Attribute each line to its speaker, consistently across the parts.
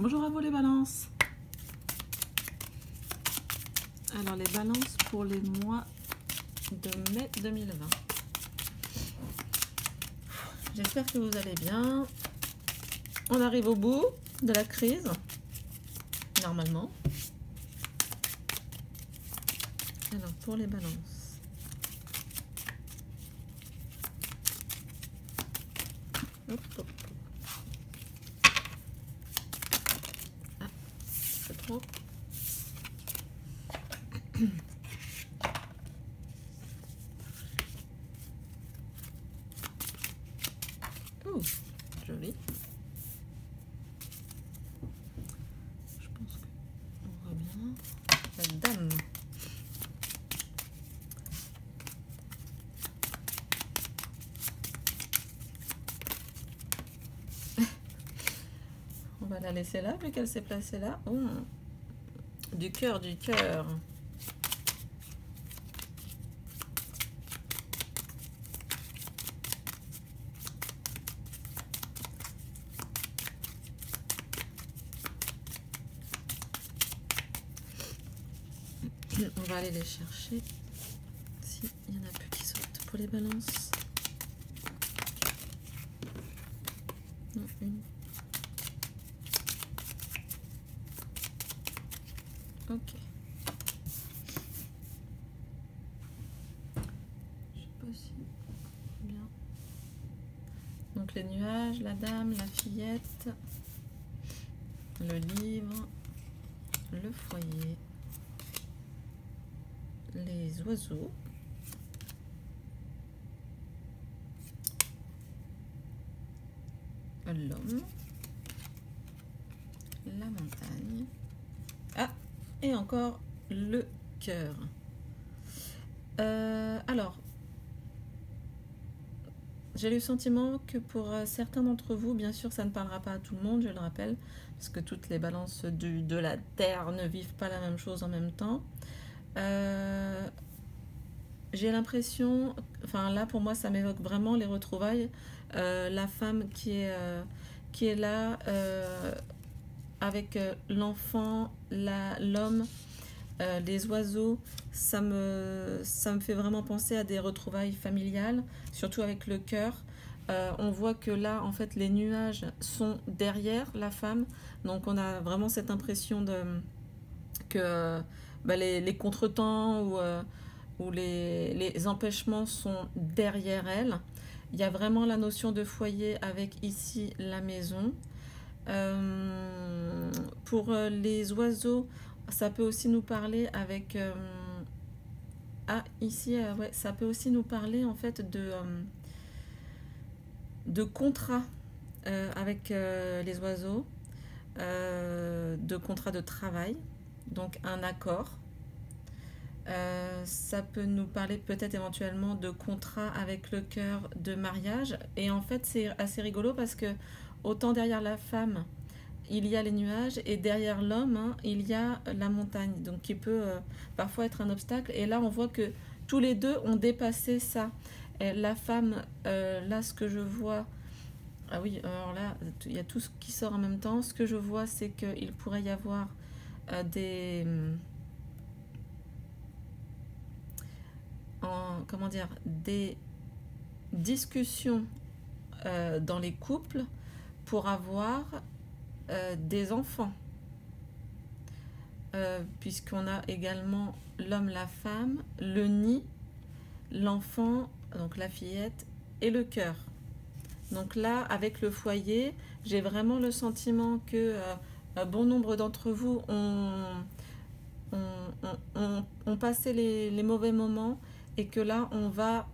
Speaker 1: Bonjour à vous les balances. Alors les balances pour les mois de mai 2020. J'espère que vous allez bien. On arrive au bout de la crise, normalement. Alors pour les balances. Hop, hop. Ah, c'est trop. Oh, joli. Je pense qu'on voit bien. La dame. On va la laisser là, vu qu'elle s'est placée là. Oh, du cœur, du cœur. On va aller les chercher. Si il y en a plus qui sautent pour les balances. Non, une. Ok. Je sais pas si bien. Donc les nuages, la dame, la fillette, le livre, le foyer, les oiseaux, l'homme, la montagne. Ah, et encore le cœur. Alors, j'ai le sentiment que pour certains d'entre vous, bien sûr, ça ne parlera pas à tout le monde, je le rappelle, parce que toutes les balances de la Terre ne vivent pas la même chose en même temps. J'ai l'impression, enfin là pour moi ça m'évoque vraiment les retrouvailles, la femme qui est là avec l'enfant, l'homme, les oiseaux, ça me fait vraiment penser à des retrouvailles familiales, surtout avec le cœur. On voit que là en fait les nuages sont derrière la femme, donc on a vraiment cette impression que les contretemps ou les empêchements sont derrière elle. Il y a vraiment la notion de foyer avec ici la maison. Pour les oiseaux, ça peut aussi nous parler avec... ici, ouais, ça peut aussi nous parler en fait de contrat avec les oiseaux, de contrat de travail, donc un accord. Ça peut nous parler peut-être éventuellement de contrat avec le cœur, de mariage. Et en fait c'est assez rigolo parce que autant derrière la femme il y a les nuages et derrière l'homme il y a la montagne, donc qui peut parfois être un obstacle. Et là on voit que tous les deux ont dépassé ça. Et la femme, là ce que je vois, ah oui, alors là il y a tout ce qui sort en même temps. Ce que je vois c'est qu'il pourrait y avoir des discussions dans les couples pour avoir des enfants, puisqu'on a également l'homme, la femme, le nid, l'enfant, donc la fillette, et le cœur. Donc là, avec le foyer, j'ai vraiment le sentiment que bon nombre d'entre vous ont passé les mauvais moments, et que là on va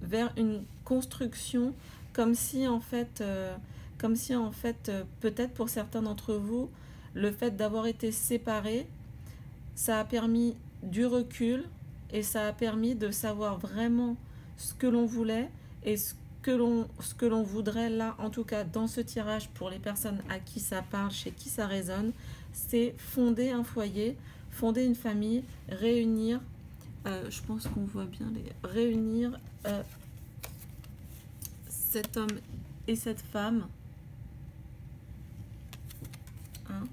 Speaker 1: vers une construction, comme si en fait peut-être pour certains d'entre vous, le fait d'avoir été séparés, ça a permis du recul, et ça a permis de savoir vraiment ce que l'on voulait et ce que l'on voudrait. Là en tout cas dans ce tirage, pour les personnes à qui ça parle, chez qui ça résonne, c'est fonder un foyer, fonder une famille, réunir, je pense qu'on voit bien réunir cet homme et cette femme. Hein.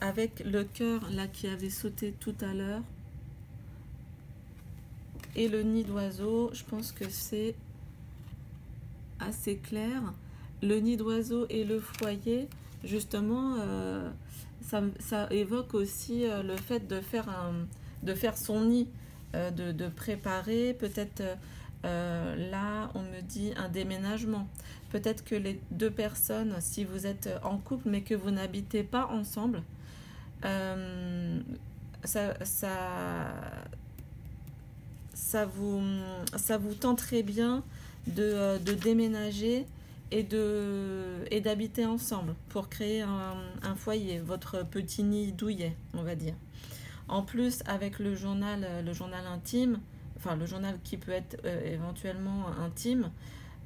Speaker 1: Avec le cœur là qui avait sauté tout à l'heure et le nid d'oiseau, je pense que c'est assez clair. Le nid d'oiseau et le foyer, justement, ça évoque aussi le fait de faire son nid, de préparer peut-être. Là, on me dit un déménagement. Peut-être que les deux personnes, si vous êtes en couple mais que vous n'habitez pas ensemble, ça, ça vous tenterait bien de déménager et d'habiter ensemble pour créer un foyer, votre petit nid douillet, on va dire. En plus, avec le journal intime, enfin le journal qui peut être éventuellement intime,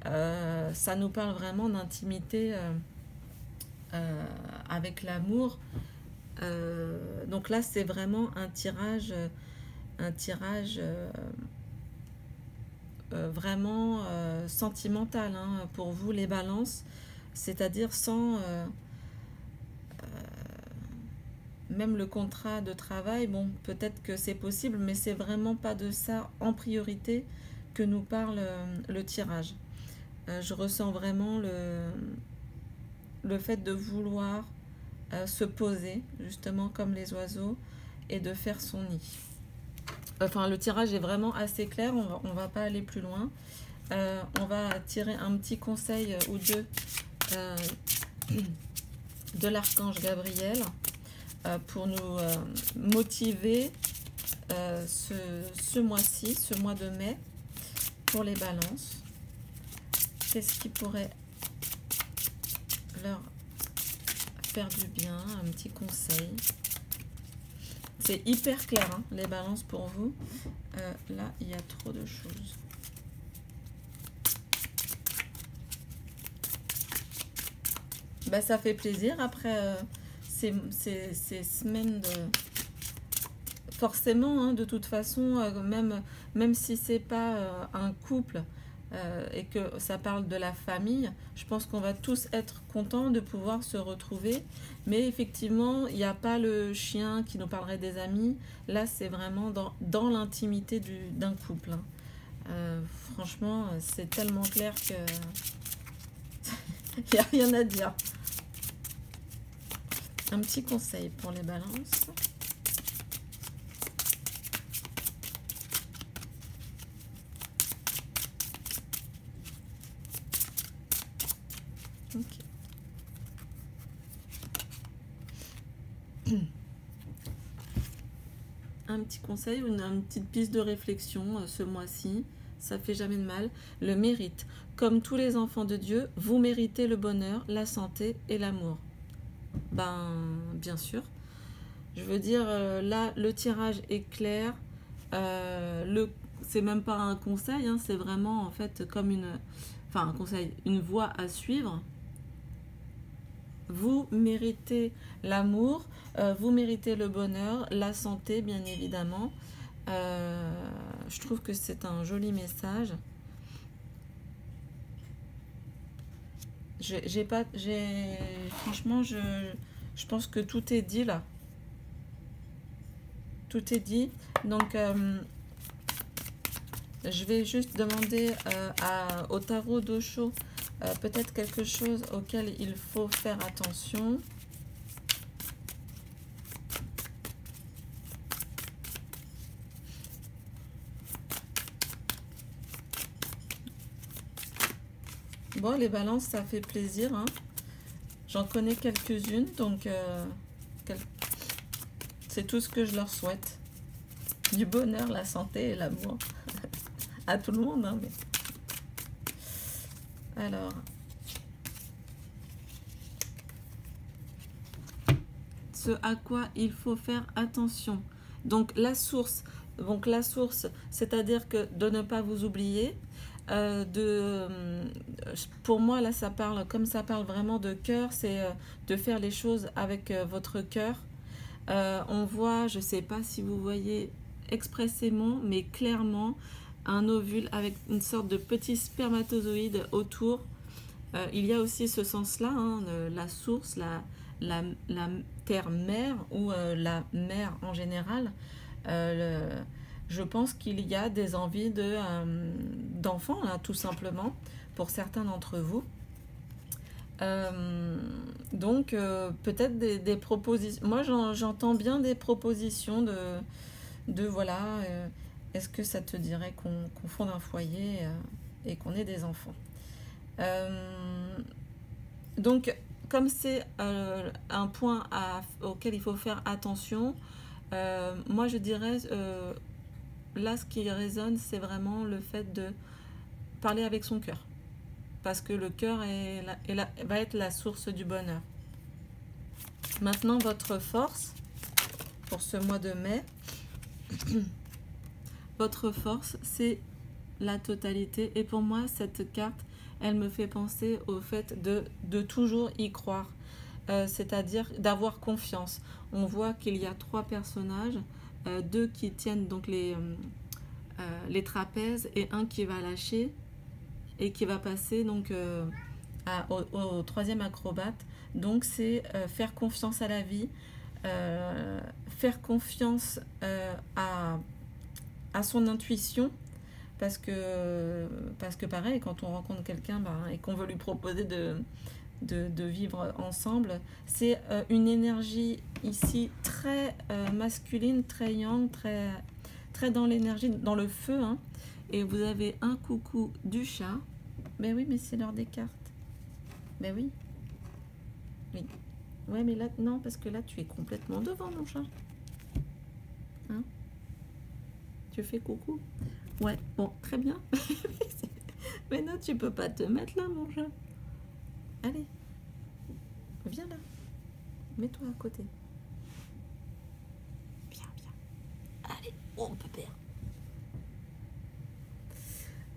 Speaker 1: ça nous parle vraiment d'intimité avec l'amour. Donc là, c'est vraiment un tirage vraiment sentimental, hein, pour vous les balances, c'est-à-dire sans même le contrat de travail. Bon, peut-être que c'est possible, mais c'est vraiment pas de ça en priorité que nous parle le tirage. Je ressens vraiment le fait de vouloir se poser, justement comme les oiseaux, et de faire son nid. Enfin, le tirage est vraiment assez clair, on va pas aller plus loin. On va tirer un petit conseil ou deux de l'archange Gabriel pour nous motiver ce mois-ci, ce mois de mai, pour les balances. Qu'est-ce qui pourrait leur faire du bien? Un petit conseil. C'est hyper clair, hein, les balances pour vous. Là, il y a trop de choses. Bah, ça fait plaisir après ces semaines de... Forcément, hein, de toute façon, même si c'est pas un couple et que ça parle de la famille, je pense qu'on va tous être contents de pouvoir se retrouver. Mais effectivement, il n'y a pas le chien qui nous parlerait des amis. Là, c'est vraiment dans l'intimité d'un couple, hein. Franchement, c'est tellement clair que il n'y a rien à dire. Un petit conseil pour les balances. Ok. Un petit conseil ou une petite piste de réflexion ce mois-ci, ça fait jamais de mal. Le mérite. Comme tous les enfants de Dieu, vous méritez le bonheur, la santé et l'amour. Ben, bien sûr. Je veux dire, là, le tirage est clair. C'est même pas un conseil, hein, c'est vraiment en fait comme un conseil, une voie à suivre. Vous méritez l'amour, vous méritez le bonheur, la santé, bien évidemment. Je trouve que c'est un joli message. Franchement, je pense que tout est dit là. Tout est dit. Donc, je vais juste demander au tarot d'Osho peut-être quelque chose auquel il faut faire attention. Bon, les balances, ça fait plaisir, hein. J'en connais quelques-unes, donc c'est tout ce que je leur souhaite. Du bonheur, la santé et l'amour. À tout le monde, hein, mais... Alors, ce à quoi il faut faire attention. Donc la source, c'est-à-dire que de ne pas vous oublier. Pour moi, là, ça parle, comme ça parle vraiment de cœur, c'est de faire les choses avec votre cœur. On voit, je ne sais pas si vous voyez expressément, mais clairement, un ovule avec une sorte de petit spermatozoïde autour. Il y a aussi ce sens-là, hein, la source, la terre-mère ou la mère en général. Je pense qu'il y a des envies d'enfants, là, tout simplement, pour certains d'entre vous. Donc, peut-être des propositions. Moi, j'entends bien des propositions de voilà, est-ce que ça te dirait qu'on fonde un foyer et qu'on ait des enfants. Donc, comme c'est un point auquel il faut faire attention, moi je dirais, là ce qui résonne, c'est vraiment le fait de parler avec son cœur. Parce que le cœur va être la source du bonheur. Maintenant, votre force, pour ce mois de mai, votre force, c'est la totalité. Et pour moi, cette carte, elle me fait penser au fait de toujours y croire. C'est-à-dire d'avoir confiance. On voit qu'il y a 3 personnages, 2 qui tiennent donc les trapèzes et un qui va lâcher et qui va passer donc au 3e acrobate. Donc c'est faire confiance à la vie, faire confiance à son intuition, parce que pareil, quand on rencontre quelqu'un et qu'on veut lui proposer de vivre ensemble, c'est une énergie ici très masculine, très yang, très dans l'énergie, dans le feu, hein. Et vous avez un coucou du chat. Ben oui, mais c'est l'heure des cartes. Ben oui. Oui. Ouais, mais là, non, parce que là, tu es complètement devant, mon chat. Hein? Tu fais coucou? Ouais, bon, très bien. Mais non, tu peux pas te mettre là, mon chat. Allez. Viens là. Mets-toi à côté. Viens, viens. Allez, oh, pépère.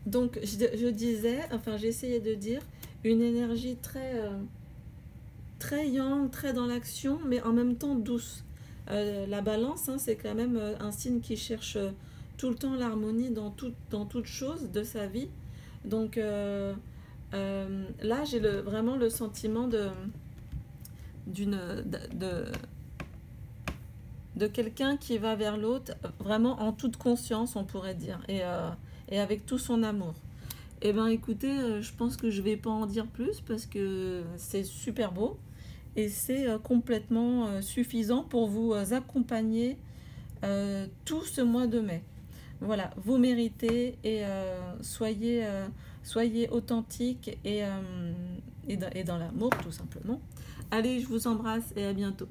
Speaker 1: Donc, je disais, enfin, j'essayais de dire, une énergie très yang, très dans l'action, mais en même temps douce. La balance, hein, c'est quand même un signe qui cherche tout le temps l'harmonie dans toute chose de sa vie. Donc, là, j'ai vraiment le sentiment de quelqu'un qui va vers l'autre, vraiment en toute conscience, on pourrait dire, et avec tout son amour. Eh bien, écoutez, je pense que je ne vais pas en dire plus parce que c'est super beau et c'est complètement suffisant pour vous accompagner tout ce mois de mai. Voilà, vous méritez et soyez authentique et dans l'amour, tout simplement. Allez, je vous embrasse et à bientôt.